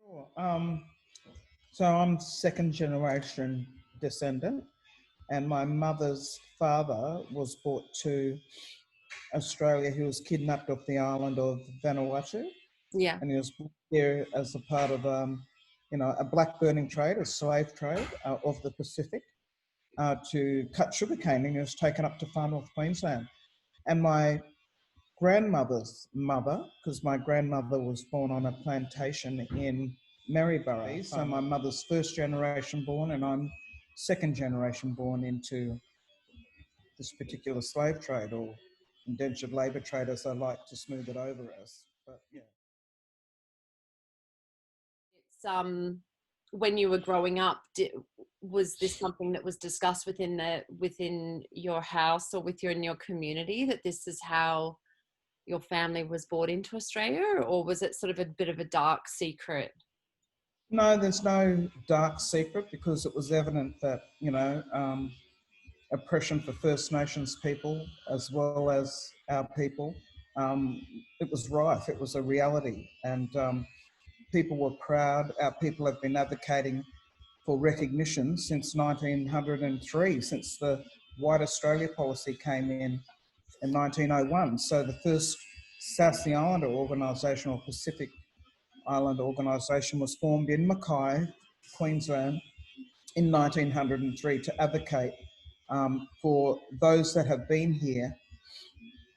Sure. So I'm second generation descendant, and my mother's father was brought to Australia. He was kidnapped off the island of Vanuatu, Yeah. and he was brought here as a part of, a black burning trade, a slave trade of the Pacific to cut sugarcane, and he was taken up to far north Queensland. And my grandmother's mother, because my grandmother was born on a plantation in Maryborough. So my mother's first generation born, and I'm second generation born into this particular slave trade, or indentured labour trade, as I like to smooth it over as. But yeah. It's when you were growing up, was this something that was discussed within your house or in your community, that this is how your family was brought into Australia, or was it sort of a bit of a dark secret? No, there's no dark secret, because it was evident that, oppression for First Nations people as well as our people, it was rife, it was a reality. And people were proud. Our people have been advocating for recognition since 1903, since the White Australia policy came in 1901. So the first South Sea Islander organisation, or Pacific Island organisation, was formed in Mackay, Queensland, in 1903 to advocate for those that have been here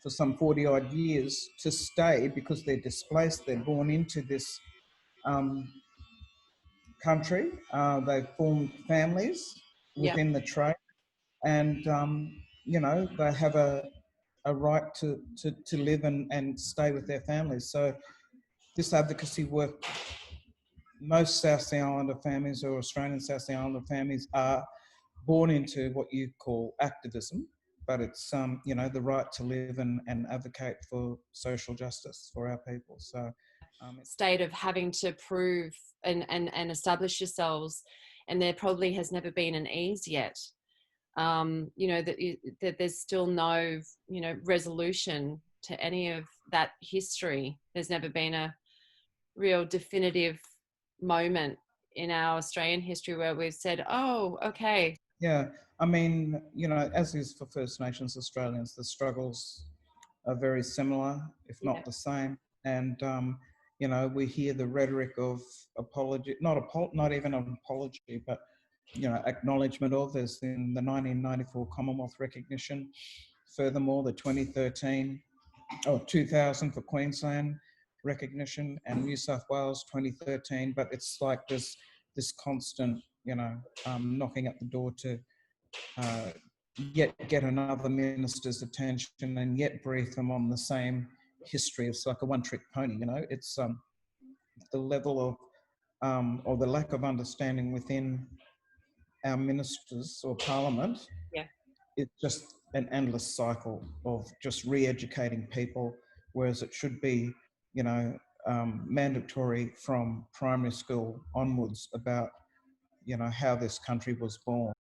for some 40 odd years to stay, because they're displaced, they're born into this um, country, they've formed families Yeah. within the trade, and they have a right to live and stay with their families. So this advocacy work, most South Sea Islander families, or Australian South Sea Islander families, are born into what you call activism, but it's the right to live and advocate for social justice for our people. So State of having to prove and establish yourselves, and there probably has never been an ease yet. That there's still no resolution to any of that history. There's never been a real definitive moment in our Australian history where we've said, oh, okay. Yeah, I mean, as is for First Nations Australians, the struggles are very similar, if not the same. And we hear the rhetoric of apology, not even an apology, but acknowledgement of, as in the 1994 Commonwealth recognition. Furthermore, the 2000 for Queensland recognition, and New South Wales 2013. But it's like this constant, knocking at the door to yet get another minister's attention, and yet brief them on the same history. It's like a one-trick pony, It's the level of or the lack of understanding within our ministers or parliament. Yeah. It's just an endless cycle of just re-educating people, whereas it should be, mandatory from primary school onwards about, how this country was born.